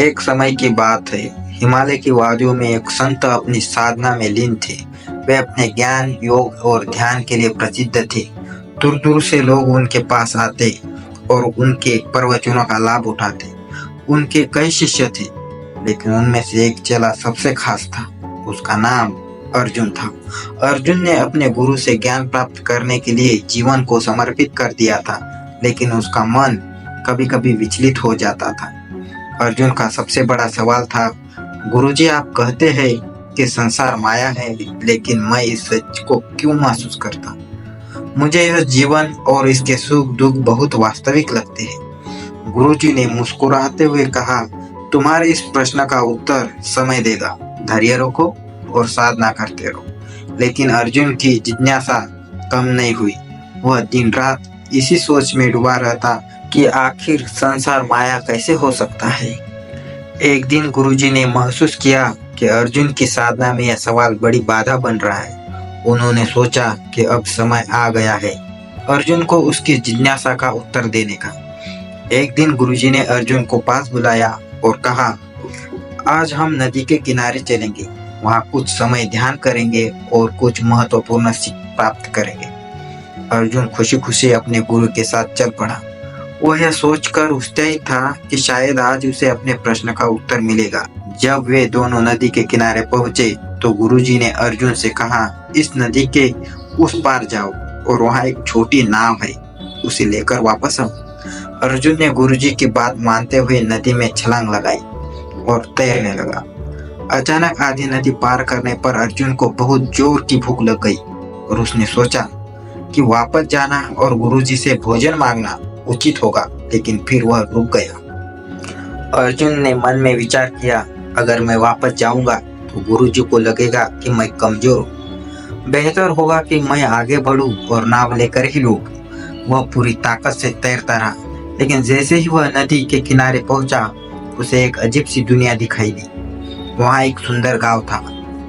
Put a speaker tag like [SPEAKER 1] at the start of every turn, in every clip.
[SPEAKER 1] एक समय की बात है। हिमालय की वादियों में एक संत अपनी साधना में लीन थे। वे अपने ज्ञान, योग और ध्यान के लिए प्रसिद्ध थे। दूर दूर से लोग उनके पास आते और उनके प्रवचनों का लाभ उठाते। उनके कई शिष्य थे, लेकिन उनमें से एक चेला सबसे खास था। उसका नाम अर्जुन था। अर्जुन ने अपने गुरु से ज्ञान प्राप्त करने के लिए जीवन को समर्पित कर दिया था, लेकिन उसका मन कभी कभी विचलित हो जाता था। अर्जुन का सबसे बड़ा सवाल था, गुरुजी, आप कहते हैं कि संसार माया है, लेकिन मैं इस सच को क्यों महसूस करता? मुझे यह जीवन और इसके सुख दुख बहुत वास्तविक लगते हैं। गुरुजी ने मुस्कुराते हुए कहा, तुम्हारे इस प्रश्न का उत्तर समय देगा। धैर्य रखो और साधना करते रहो। लेकिन अर्जुन की जिज्ञासा कम नहीं हुई। वह दिन रात इसी सोच में डूबा रहता कि आखिर संसार माया कैसे हो सकता है। एक दिन गुरुजी ने महसूस किया कि अर्जुन की साधना में यह सवाल बड़ी बाधा बन रहा है। उन्होंने सोचा कि अब समय आ गया है अर्जुन को उसकी जिज्ञासा का उत्तर देने का। एक दिन गुरुजी ने अर्जुन को पास बुलाया और कहा, आज हम नदी के किनारे चलेंगे। वहाँ कुछ समय ध्यान करेंगे और कुछ महत्वपूर्ण सीख प्राप्त करेंगे। अर्जुन खुशी खुशी अपने गुरु के साथ चल पड़ा। वह यह सोचकर उत्साहित था कि शायद आज उसे अपने प्रश्न का उत्तर मिलेगा। जब वे दोनों नदी के किनारे पहुंचे तो गुरुजी ने अर्जुन से कहा, इस नदी के उस पार जाओ और वहाँ एक छोटी नाव है, उसे लेकर वापस आओ। अर्जुन ने गुरुजी की बात मानते हुए नदी में छलांग लगाई और तैरने लगा। अचानक आधी नदी पार करने पर अर्जुन को बहुत जोर की भूख लग गई और उसने सोचा कि वापस जाना और गुरुजी से भोजन मांगना उचित होगा, लेकिन फिर वह रुक गया। अर्जुन ने मन में विचार किया, अगर मैं वापस जाऊंगा तो गुरुजी को लगेगा कि मैं कमजोर हूँ। बेहतर होगा कि मैं आगे बढ़ूं और नाव लेकर ही लूं। वह पूरी ताकत से तैरता रहा, लेकिन जैसे ही वह नदी के किनारे पहुंचा, उसे एक अजीब सी दुनिया दिखाई दी। वहाँ एक सुंदर गांव था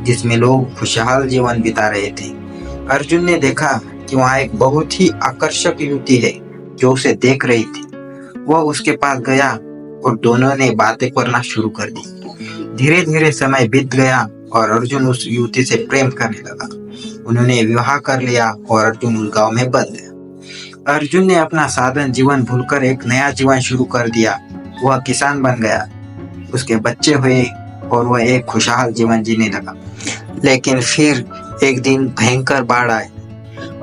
[SPEAKER 1] जिसमें लोग खुशहाल जीवन बिता रहे थे। अर्जुन ने देखा कि वहाँ एक बहुत ही आकर्षक युवती है जो उसे देख रही थी। वह उसके पास गया और दोनों ने बातें करना शुरू कर दी। धीरे धीरे समय बीत गया और अर्जुन उस युवती से प्रेम करने लगा। उन्होंने विवाह कर लिया और अर्जुन उस गांव में बस गया। अर्जुन ने अपना साधारण जीवन भूलकर एक नया जीवन शुरू कर दिया। वह किसान बन गया, उसके बच्चे हुए और वह एक खुशहाल जीवन जीने लगा। लेकिन फिर एक दिन भयंकर बाढ़ आई।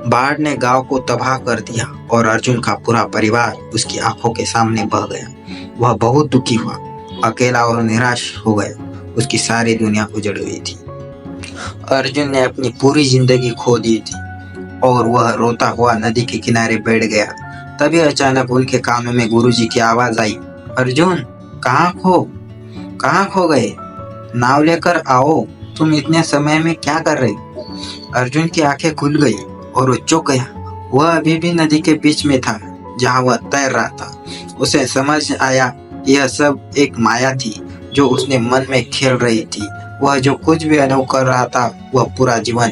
[SPEAKER 1] बाढ़ ने गांव को तबाह कर दिया और अर्जुन का पूरा परिवार उसकी आंखों के सामने बह गया। वह बहुत दुखी हुआ, अकेला और निराश हो गया। उसकी सारी दुनिया उजड़ गई थी। अर्जुन ने अपनी पूरी जिंदगी खो दी थी और वह रोता हुआ नदी के किनारे बैठ गया। तभी अचानक उनके कानों में गुरुजी की आवाज आई, अर्जुन, कहाँ खो गए? नाव लेकर आओ, तुम इतने समय में क्या कर रहे? अर्जुन की आंखें खुल गई और वो चौंक गया। वह अभी भी नदी के बीच में था जहाँ वह तैर रहा था। उसे समझ आया कि यह सब एक माया थी जो उसने मन में खेल रही थी। वह जो कुछ भी अनुभव कर रहा था, वह पूरा जीवन,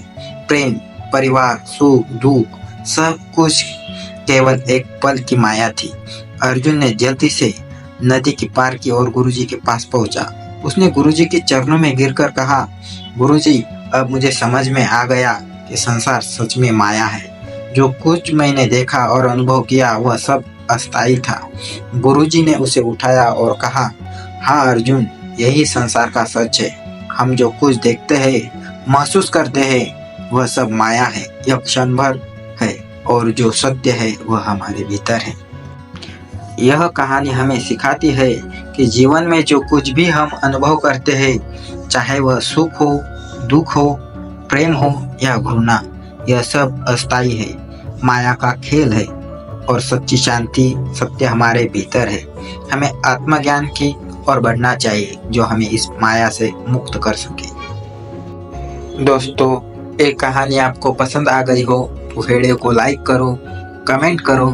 [SPEAKER 1] प्रेम, परिवार, सुख दुख, सब कुछ केवल एक पल की माया थी। अर्जुन ने जल्दी से नदी की पार की और गुरुजी के पास पहुंचा। उसने गुरुजी के चरणों में गिरकर कहा, गुरुजी, अब मुझे समझ में आ गया कि संसार सच में माया है। जो कुछ मैंने देखा और अनुभव किया वह सब अस्थायी था। गुरुजी ने उसे उठाया और कहा, हाँ अर्जुन, यही संसार का सच है। हम जो कुछ देखते हैं, महसूस करते हैं, वह सब माया है। यह क्षण भर है और जो सत्य है वह हमारे भीतर है। यह कहानी हमें सिखाती है कि जीवन में जो कुछ भी हम अनुभव करते हैं, चाहे वह सुख हो, दुख हो, प्रेम हो या घृणा, यह सब अस्थायी है, माया का खेल है और सच्ची शांति, सत्य हमारे भीतर है। हमें आत्मज्ञान की ओर बढ़ना चाहिए जो हमें इस माया से मुक्त कर सके। दोस्तों, एक कहानी आपको पसंद आ गई हो तो वीडियो को लाइक करो, कमेंट करो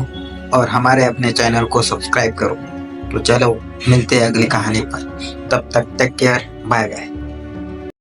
[SPEAKER 1] और हमारे अपने चैनल को सब्सक्राइब करो। तो चलो मिलते हैं अगली कहानी पर। तब तक टेक केयर, बाय बाय।